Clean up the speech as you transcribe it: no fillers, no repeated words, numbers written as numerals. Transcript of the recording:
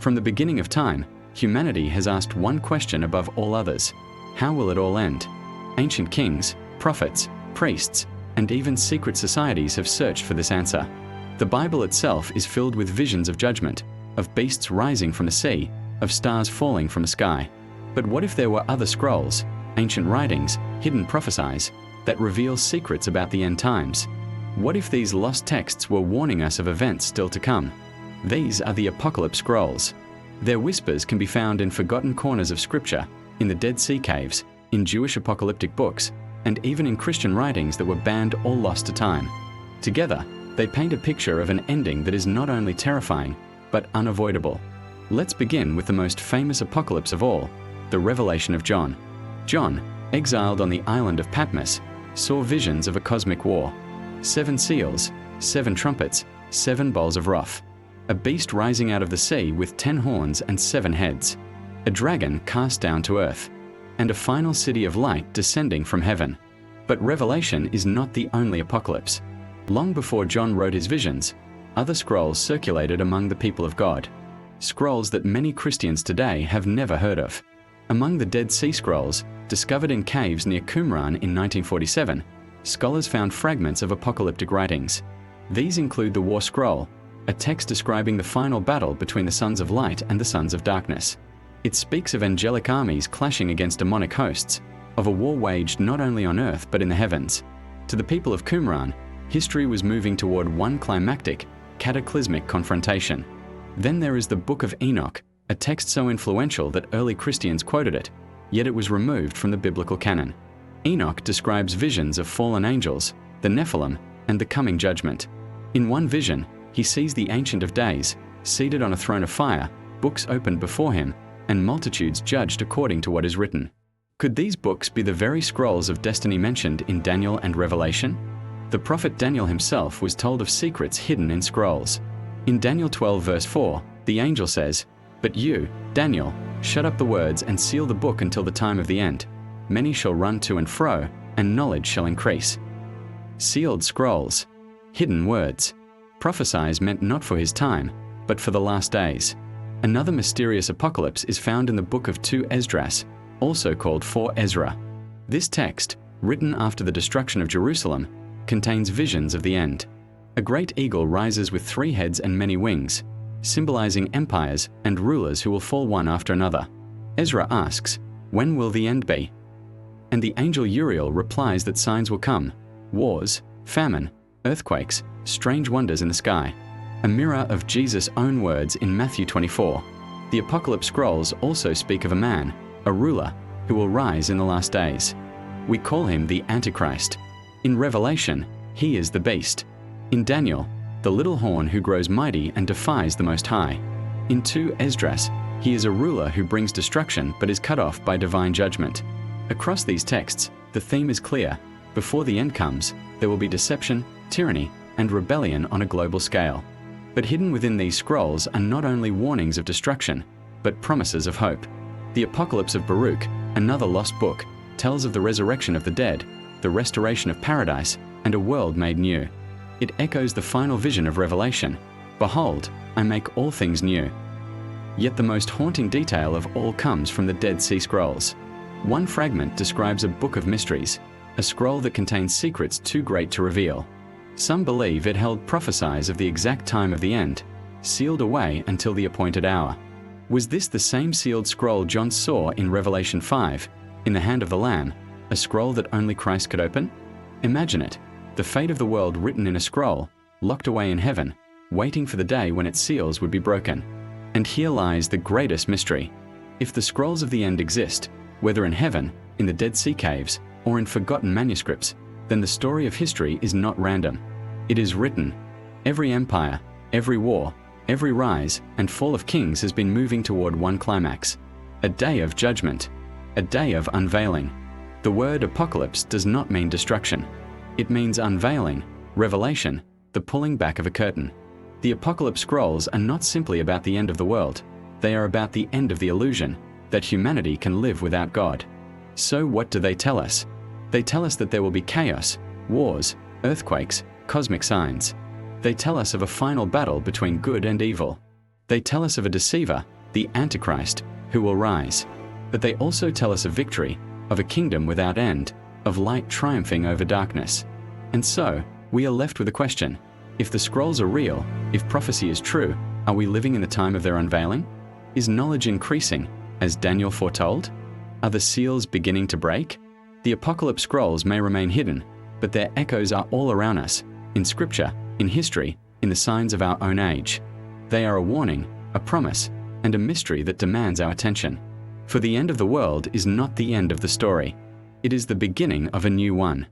From the beginning of time, humanity has asked one question above all others: how will it all end? Ancient kings, prophets, priests, and even secret societies have searched for this answer. The Bible itself is filled with visions of judgment, of beasts rising from the sea, of stars falling from the sky. But what if there were other scrolls, ancient writings, hidden prophecies, that reveal secrets about the end times? What if these lost texts were warning us of events still to come? These are the Apocalypse Scrolls. Their whispers can be found in forgotten corners of Scripture, in the Dead Sea caves, in Jewish apocalyptic books, and even in Christian writings that were banned or lost to time. Together, they paint a picture of an ending that is not only terrifying, but unavoidable. Let's begin with the most famous apocalypse of all, the Revelation of John. John, exiled on the island of Patmos, saw visions of a cosmic war. 7 seals, 7 trumpets, 7 bowls of wrath. A beast rising out of the sea with 10 horns and 7 heads. A dragon cast down to earth. And a final city of light descending from heaven. But Revelation is not the only apocalypse. Long before John wrote his visions, other scrolls circulated among the people of God. Scrolls that many Christians today have never heard of. Among the Dead Sea Scrolls, discovered in caves near Qumran in 1947, scholars found fragments of apocalyptic writings. These include the War Scroll, a text describing the final battle between the sons of light and the sons of darkness. It speaks of angelic armies clashing against demonic hosts, of a war waged not only on earth but in the heavens. To the people of Qumran, history was moving toward one climactic, cataclysmic confrontation. Then there is the Book of Enoch, a text so influential that early Christians quoted it, yet it was removed from the biblical canon. Enoch describes visions of fallen angels, the Nephilim, and the coming judgment. In one vision, he sees the Ancient of Days, seated on a throne of fire, books opened before him, and multitudes judged according to what is written. Could these books be the very scrolls of destiny mentioned in Daniel and Revelation? The prophet Daniel himself was told of secrets hidden in scrolls. In Daniel 12 verse 4, the angel says, "But you, Daniel, shut up the words and seal the book until the time of the end. Many shall run to and fro, and knowledge shall increase." Sealed scrolls, hidden words. Prophecies meant not for his time, but for the last days. Another mysterious apocalypse is found in the book of 2 Esdras, also called 4 Ezra. This text, written after the destruction of Jerusalem, contains visions of the end. A great eagle rises with 3 heads and many wings, symbolizing empires and rulers who will fall one after another. Ezra asks, "When will the end be?" And the angel Uriel replies that signs will come: wars, famine, earthquakes, strange wonders in the sky. A mirror of Jesus' own words in Matthew 24. The Apocalypse Scrolls also speak of a man, a ruler, who will rise in the last days. We call him the Antichrist. In Revelation, he is the beast. In Daniel, the little horn who grows mighty and defies the Most High. In 2 Esdras, he is a ruler who brings destruction but is cut off by divine judgment. Across these texts, the theme is clear. Before the end comes, there will be deception, tyranny, and rebellion on a global scale. But hidden within these scrolls are not only warnings of destruction, but promises of hope. The Apocalypse of Baruch, another lost book, tells of the resurrection of the dead, the restoration of paradise, and a world made new. It echoes the final vision of Revelation: "Behold, I make all things new." Yet the most haunting detail of all comes from the Dead Sea Scrolls. One fragment describes a book of mysteries, a scroll that contains secrets too great to reveal. Some believe it held prophecies of the exact time of the end, sealed away until the appointed hour. Was this the same sealed scroll John saw in Revelation 5, in the hand of the Lamb, a scroll that only Christ could open? Imagine it, the fate of the world written in a scroll, locked away in heaven, waiting for the day when its seals would be broken. And here lies the greatest mystery. If the scrolls of the end exist, whether in heaven, in the Dead Sea caves, or in forgotten manuscripts, then the story of history is not random. It is written. Every empire, every war, every rise and fall of kings has been moving toward one climax: a day of judgment, a day of unveiling. The word apocalypse does not mean destruction. It means unveiling, revelation, the pulling back of a curtain. The Apocalypse Scrolls are not simply about the end of the world. They are about the end of the illusion that humanity can live without God. So what do they tell us? They tell us that there will be chaos, wars, earthquakes, cosmic signs. They tell us of a final battle between good and evil. They tell us of a deceiver the Antichrist, who will rise. But they also tell us of victory, of a kingdom without end, of light triumphing over darkness. And so, we are left with a question. If the scrolls are real, if prophecy is true, are we living in the time of their unveiling? Is knowledge increasing, as Daniel foretold? Are the seals beginning to break? The Apocalypse scrolls may remain hidden, but their echoes are all around us, in Scripture, in history, in the signs of our own age. They are a warning, a promise, and a mystery that demands our attention. For the end of the world is not the end of the story. It is the beginning of a new one.